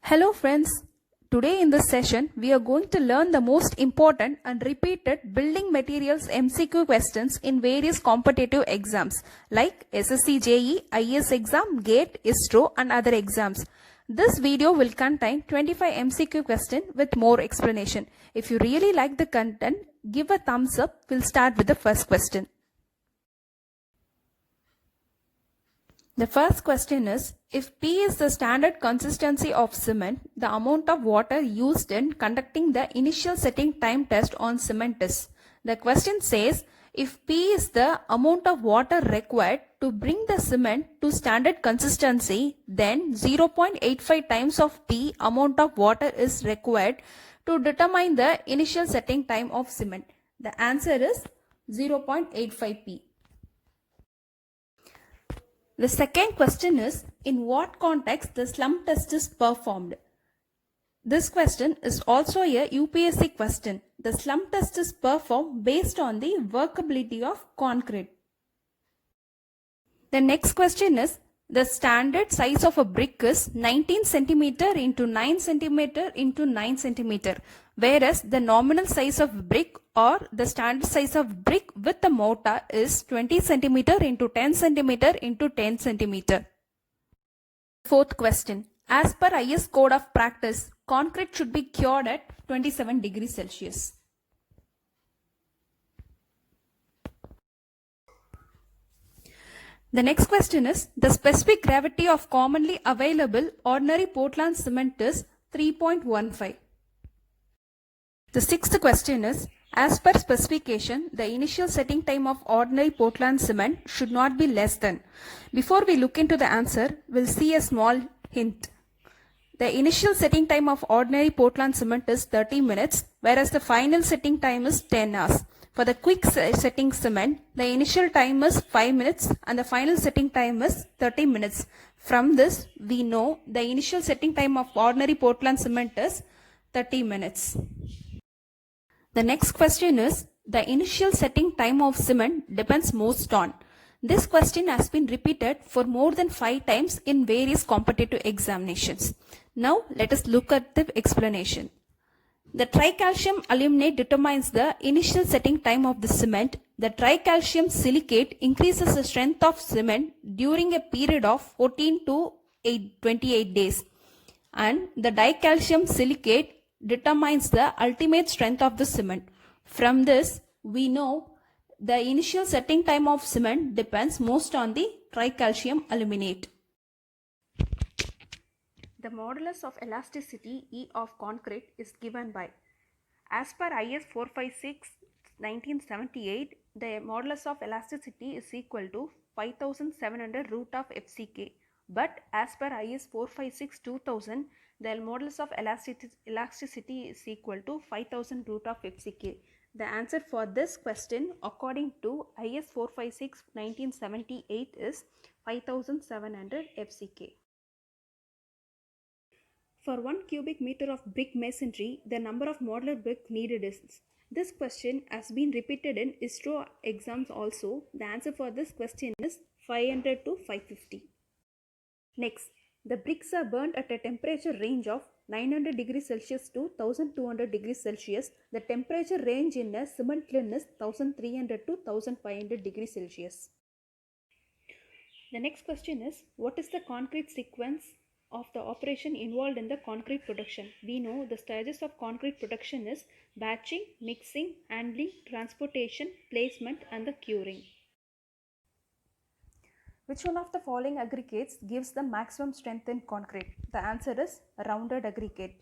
Hello friends, today in this session we are going to learn the most important and repeated building materials MCQ questions in various competitive exams like SSC JE, IS exam, GATE, ISRO and other exams. This video will contain 25 MCQ questions with more explanation. If you really like the content, give a thumbs up. We'll start with the first question. The first question is, if P is the standard consistency of cement, the amount of water used in conducting the initial setting time test on cement is. The question says, if P is the amount of water required to bring the cement to standard consistency, then 0.85 times of P amount of water is required to determine the initial setting time of cement. The answer is 0.85 P. The second question is, in what context the slump test is performed? This question is also a UPSC question. The slump test is performed based on the workability of concrete. The next question is, the standard size of a brick is 19 cm into 9 cm into 9 cm, whereas the nominal size of brick or the standard size of brick with the mortar is 20 cm into 10 cm into 10 cm. Fourth question. As per IS Code of Practice, concrete should be cured at 27 degrees Celsius. The next question is, the specific gravity of commonly available ordinary Portland cement is 3.15. The sixth question is, as per specification, the initial setting time of ordinary Portland cement should not be less than. Before we look into the answer, we'll see a small hint. The initial setting time of ordinary Portland cement is 30 minutes, whereas the final setting time is 10 hours. For the quick setting cement, the initial time is 5 minutes and the final setting time is 30 minutes. From this, we know the initial setting time of ordinary Portland cement is 30 minutes. The next question is, the initial setting time of cement depends most on. This question has been repeated for more than 5 times in various competitive examinations. Now, let us look at the explanation. The tricalcium aluminate determines the initial setting time of the cement. The tricalcium silicate increases the strength of cement during a period of 14 to 28 days. And the dicalcium silicate determines the ultimate strength of the cement. From this, we know the initial setting time of cement depends most on the tricalcium aluminate. The modulus of elasticity E of concrete is given by, as per IS 456 1978, the modulus of elasticity is equal to 5700 root of FCK. But as per IS 456 2000, the modulus of elasticity is equal to 5000 root of FCK. The answer for this question according to IS 456 1978 is 5700 FCK. For 1 cubic meter of brick masonry, the number of modular brick needed is. This question has been repeated in ISRO exams also. The answer for this question is 500 to 550. Next, the bricks are burnt at a temperature range of 900 degrees Celsius to 1200 degrees Celsius. The temperature range in a cement kiln is 1300 to 1500 degrees Celsius. The next question is, what is the concrete sequence of the operation involved in the concrete production? We know the stages of concrete production is batching, mixing, handling, transportation, placement and the curing. Which one of the following aggregates gives the maximum strength in concrete? The answer is rounded aggregate.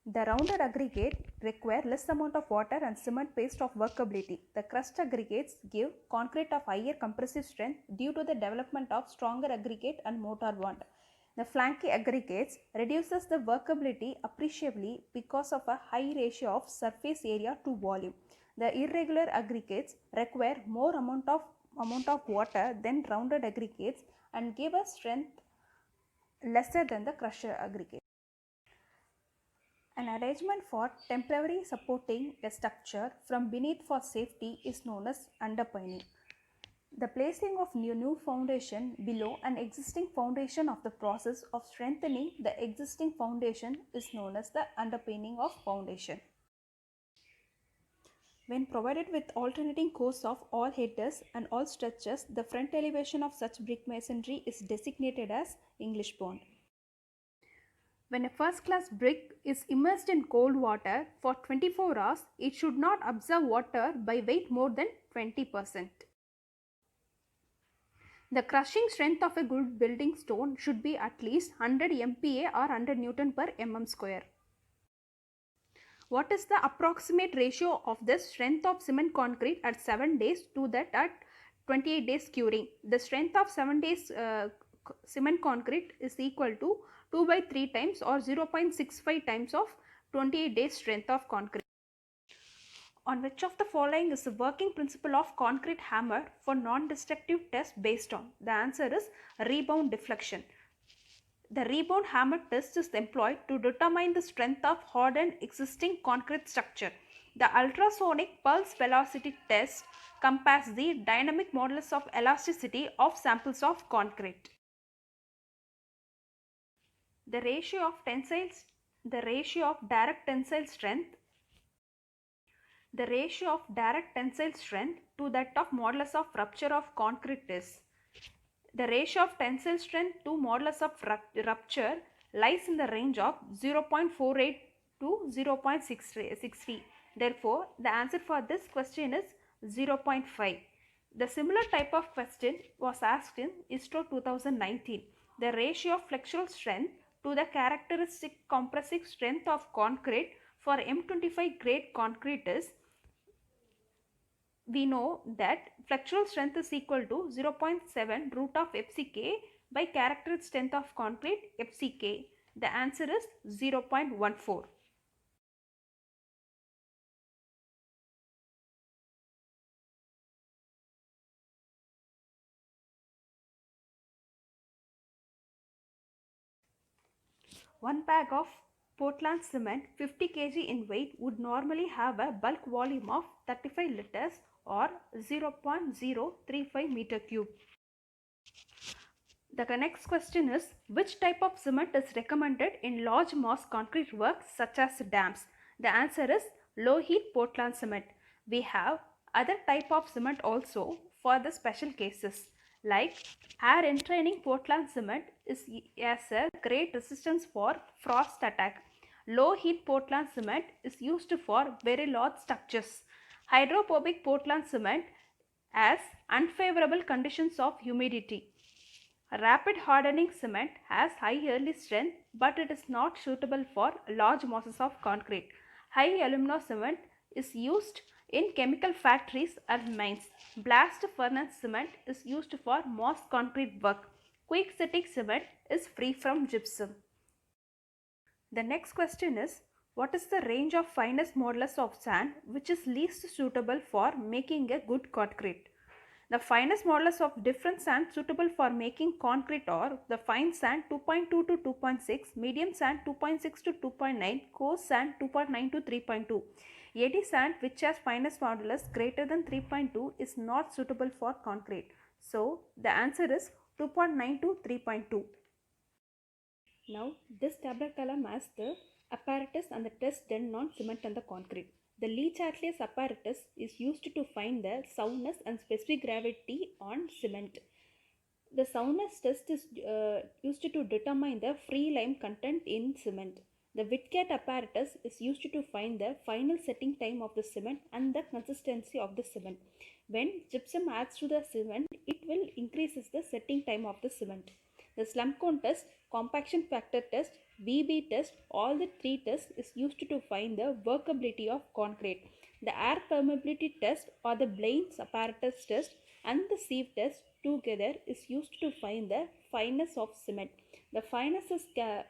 The rounded aggregate require less amount of water and cement paste of workability. The crust aggregates give concrete of higher compressive strength due to the development of stronger aggregate and mortar bond. The flaky aggregates reduces the workability appreciably because of a high ratio of surface area to volume. The irregular aggregates require more amount of water than rounded aggregates and give a strength lesser than the crusher aggregate. An arrangement for temporarily supporting a structure from beneath for safety is known as underpinning. The placing of new foundation below an existing foundation of the process of strengthening the existing foundation is known as the underpinning of foundation. When provided with alternating course of all headers and all stretches, the front elevation of such brick masonry is designated as English bond. When a first class brick is immersed in cold water for 24 hours, it should not absorb water by weight more than 20%. The crushing strength of a good building stone should be at least 100 MPa or 100 Newton per mm square. What is the approximate ratio of the strength of cement concrete at 7 days to that at 28 days curing? The strength of 7 days cement concrete is equal to 2 by 3 times or 0.65 times of 28 days strength of concrete. On which of the following is the working principle of concrete hammer for non-destructive test based on? The answer is rebound deflection. The rebound hammer test is employed to determine the strength of hardened existing concrete structure. The ultrasonic pulse velocity test compares the dynamic modulus of elasticity of samples of concrete. The ratio of direct tensile strength to that of modulus of rupture of concrete is. The ratio of tensile strength to modulus of rupture lies in the range of 0.48 to 0.63. Therefore, the answer for this question is 0.5. The similar type of question was asked in ISRO 2019. The ratio of flexural strength to the characteristic compressive strength of concrete for M25 grade concrete is, we know that flexural strength is equal to 0.7 root of FCK by characteristic strength of concrete FCK. The answer is 0.14. One bag of Portland cement 50 kg in weight would normally have a bulk volume of 35 liters or 0.035 meter cube. The next question is, which type of cement is recommended in large mass concrete works such as dams? The answer is low heat Portland cement. We have other type of cement also for the special cases, like air entraining Portland cement has a great resistance for frost attack. Low heat Portland cement is used for very large structures. Hydrophobic Portland cement has unfavorable conditions of humidity. Rapid hardening cement has high early strength, but it is not suitable for large masses of concrete. High alumina cement is used in chemical factories and mines. Blast furnace cement is used for mass concrete work. Quick setting cement is free from gypsum. The next question is, what is the range of fineness modulus of sand which is least suitable for making a good concrete? The fineness modulus of different sand suitable for making concrete are the fine sand 2.2 to 2.6, medium sand 2.6 to 2.9, coarse sand 2.9 to 3.2. Eddy sand which has fineness modulus greater than 3.2 is not suitable for concrete. So, the answer is 2.9 to 3.2. Now, this tabular column has the apparatus and the test done on cement and the concrete. The Lee-Charles apparatus is used to find the soundness and specific gravity on cement. The soundness test is used to determine the free lime content in cement. The Whitcat apparatus is used to find the final setting time of the cement and the consistency of the cement. When gypsum adds to the cement, it will increases the setting time of the cement. The slump cone test, compaction factor test, VB test, all the three tests is used to find the workability of concrete. The air permeability test or the Blaine's apparatus test and the sieve test together is used to find the fineness of cement. The fineness is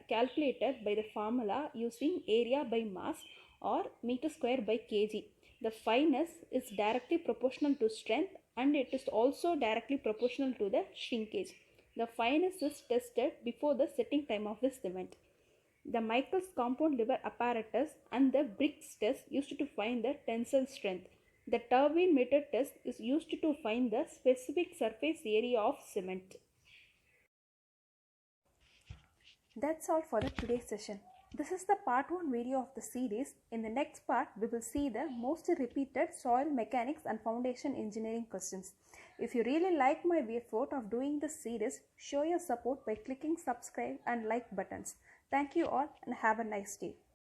calculated by the formula using area by mass or meter square by kg. The fineness is directly proportional to strength and it is also directly proportional to the shrinkage. The fineness is tested before the setting time of the cement. The Michaels compound lever apparatus and the bricks test used to find the tensile strength. The turbine meter test is used to find the specific surface area of cement. That's all for the today's session. This is the part 1 video of the series. In the next part, we will see the most repeated soil mechanics and foundation engineering questions. If you really like my effort of doing this series, show your support by clicking subscribe and like buttons. Thank you all and have a nice day.